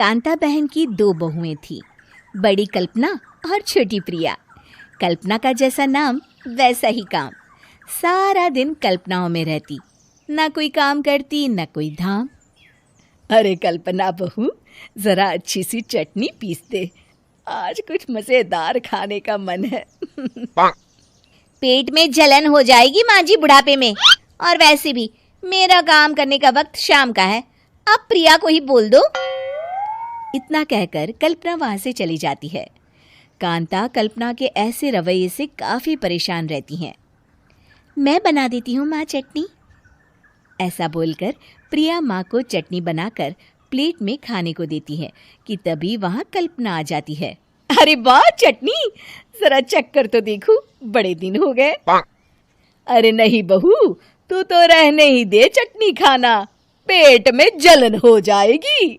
कांता बहन की दो बहुएं थीं, बड़ी कल्पना और छोटी प्रिया। कल्पना का जैसा नाम वैसा ही काम। सारा दिन कल्पनाओं में रहती, ना कोई काम करती ना कोई धाम। अरे कल्पना बहू, जरा अच्छी सी चटनी पीस दे, आज कुछ मजेदार खाने का मन है। पेट में जलन हो जाएगी माँ जी बुढ़ापे में, और वैसे भी मेरा काम करने का वक्त शाम का है, अब प्रिया को ही बोल दो। इतना कहकर कल्पना वहां से चली जाती है। कांता कल्पना के ऐसे रवैये से काफी परेशान रहती हैं। मैं बना देती हूँ माँ चटनी, ऐसा बोलकर प्रिया माँ को चटनी बनाकर प्लेट में खाने को देती है कि तभी वहां कल्पना आ जाती है। अरे वाह चटनी, जरा चक्कर तो देखूं, बड़े दिन हो गए। अरे नहीं बहू, तू तो रहने ही दे चटनी खाना, पेट में जलन हो जाएगी।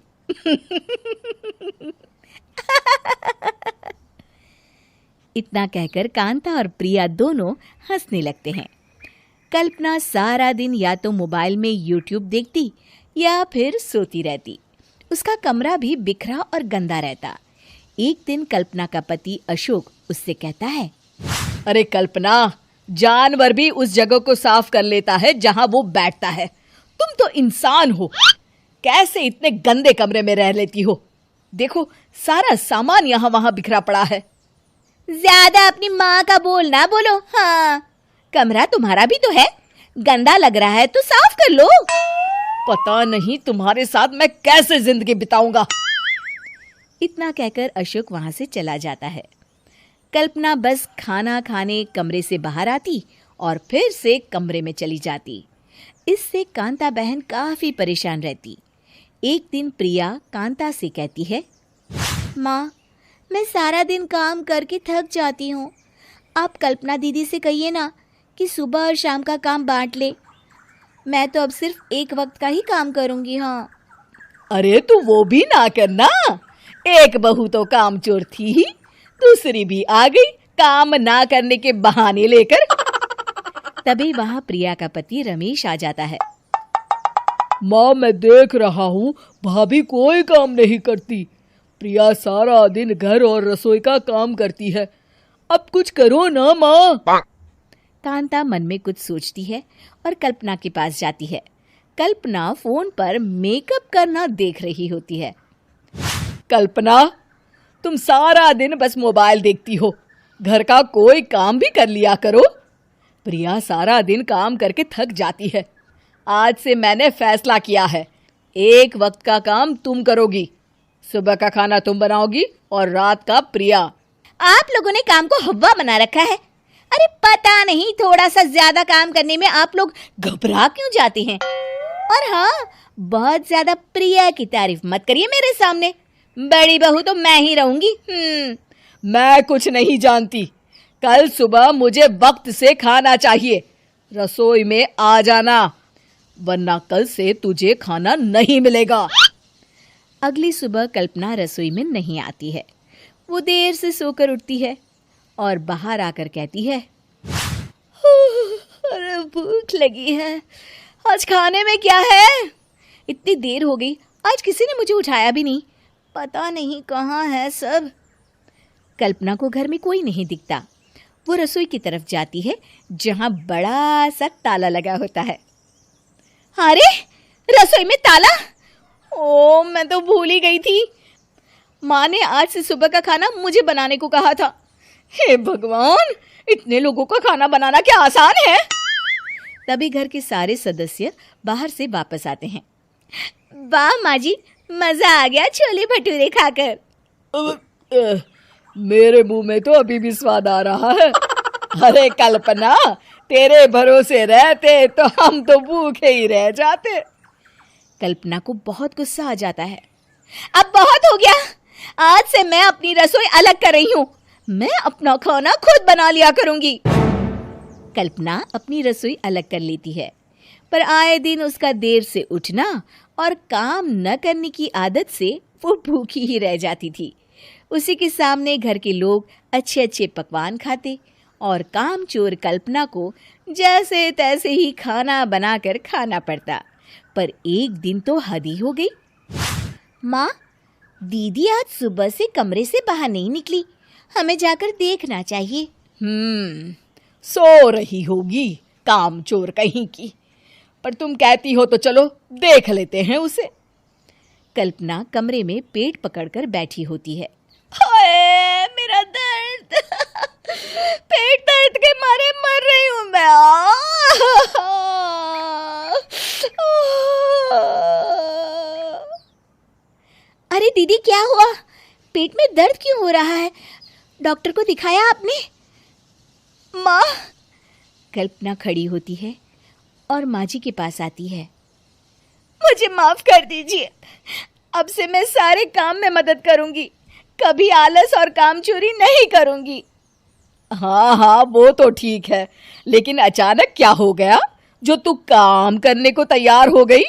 इतना कहकर कांता और प्रिया दोनों हंसने लगते हैं। कल्पना सारा दिन या तो मोबाइल में यूट्यूब देखती या फिर सोती रहती। उसका कमरा भी बिखरा और गंदा रहता। एक दिन कल्पना का पति अशोक उससे कहता है, अरे कल्पना, जानवर भी उस जगह को साफ कर लेता है जहां वो बैठता है, तुम तो इंसान हो, कैसे इतने गंदे कमरे में रह लेती हो? देखो सारा सामान यहाँ वहां बिखरा पड़ा है। ज्यादा अपनी माँ का बोल ना बोलो। हाँ, कमरा तुम्हारा भी तो है, गंदा लग रहा है तो साफ कर लो। पता नहीं तुम्हारे साथ मैं कैसे जिंदगी बिताऊंगा। इतना कहकर अशोक वहां से चला जाता है। कल्पना बस खाना खाने कमरे से बाहर आती और फिर से कमरे में चली जाती। इससे कांता बहन काफी परेशान रहती। एक दिन प्रिया कांता से कहती है, माँ, मैं सारा दिन काम करके थक जाती हूँ, आप कल्पना दीदी से कहिए ना कि सुबह और शाम का काम बांट ले, मैं तो अब सिर्फ एक वक्त का ही काम करूँगी। हाँ। अरे तू वो भी ना करना, एक बहू तो कामचोर थी ही, दूसरी भी आ गई काम ना करने के बहाने लेकर। तभी वहां प्रिया का पति रमेश आ जाता है। माँ, मैं देख रहा हूँ भाभी कोई काम नहीं करती, प्रिया सारा दिन घर और रसोई का काम करती है, अब कुछ करो ना माँ। कांता मन में कुछ सोचती है और कल्पना के पास जाती है। कल्पना फोन पर मेकअप करना देख रही होती है। कल्पना, तुम सारा दिन बस मोबाइल देखती हो, घर का कोई काम भी कर लिया करो। प्रिया सारा दिन काम करके थक जाती है, आज से मैंने फैसला किया है, एक वक्त का काम तुम करोगी, सुबह का खाना तुम बनाओगी और रात का प्रिया। आप लोगों ने काम को हव्वा बना रखा है। अरे पता नहीं थोड़ा सा ज्यादा काम करने में आप लोग घबरा क्यों जाते हैं। और हाँ, बहुत ज्यादा प्रिया की तारीफ मत करिए मेरे सामने, बड़ी बहू तो मैं ही रहूंगी। मैं कुछ नहीं जानती, कल सुबह मुझे वक्त से खाना चाहिए, रसोई में आ जाना, वरना कल से तुझे खाना नहीं मिलेगा। अगली सुबह कल्पना रसोई में नहीं आती है। वो देर से सोकर उठती है और बाहर आकर कहती है, अरे भूख लगी है, आज खाने में क्या है? इतनी देर हो गई, आज किसी ने मुझे उठाया भी नहीं, पता नहीं कहाँ है सब। कल्पना को घर में कोई नहीं दिखता। वो रसोई की तरफ जाती है जहां बड़ा सा ताला लगा होता है। अरे रसोई में ताला! ओ, मैं तो भूल ही गई थी, माँ ने आज से सुबह का खाना मुझे बनाने को कहा था। हे भगवान, इतने लोगों का खाना बनाना क्या आसान है? तभी घर के सारे सदस्य बाहर से वापस आते हैं। वाह माँ जी, मजा आ गया छोले भटूरे खाकर। मेरे मुंह में तो अभी भी स्वाद आ रहा है। अरे कल्पना, तेरे भरोसे रहते तो हम तो भूखे ही रह जाते। कल्पना को बहुत गुस्सा आ जाता है। अब बहुत हो गया, आज से मैं अपनी रसोई अलग कर रही हूँ, मैं अपना खाना खुद बना लिया करूंगी। कल्पना अपनी रसोई अलग कर लेती है, पर आए दिन उसका देर से उठना और काम न करने की आदत से वो भूखी ही रह जाती थी। उसी के सामने घर के लोग अच्छे अच्छे पकवान खाते और कामचोर कल्पना को जैसे तैसे ही खाना बनाकर खाना पड़ता। पर एक दिन तो हद ही हो गई। माँ, दीदी आज सुबह से कमरे से बाहर नहीं निकली, हमें जाकर देखना चाहिए। सो रही होगी कामचोर कहीं की, पर तुम कहती हो तो चलो देख लेते हैं उसे। कल्पना कमरे में पेट पकड़कर बैठी होती है। हाय मेरा दर्द पेट दर्द के मारे मर रही हूं मैं। अरे दीदी क्या हुआ? पेट में दर्द क्यों हो रहा है? डॉक्टर को दिखाया आपने? माँ। कल्पना खड़ी होती है और माँ जी के पास आती है। मुझे माफ कर दीजिए, अब से मैं सारे काम में मदद करूंगी, कभी आलस और कामचोरी नहीं करूंगी। हाँ हाँ वो तो ठीक है, लेकिन अचानक क्या हो गया जो तू काम करने को तैयार हो गई?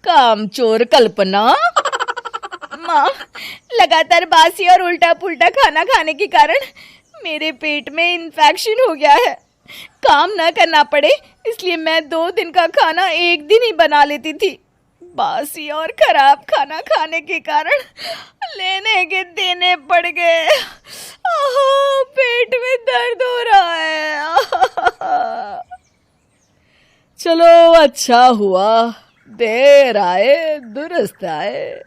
कामचोर कल्पना। माँ, लगातार बासी और उल्टा पुल्टा खाना खाने के कारण मेरे पेट में इन्फेक्शन हो गया है। काम न करना पड़े इसलिए मैं 2 दिन का खाना एक दिन ही बना लेती थी। बासी और खराब खाना खाने के कारण लेने के देने पड़ गए। पेट में दर्द हो रहा है। चलो अच्छा हुआ, देर आए दुरुस्त आए।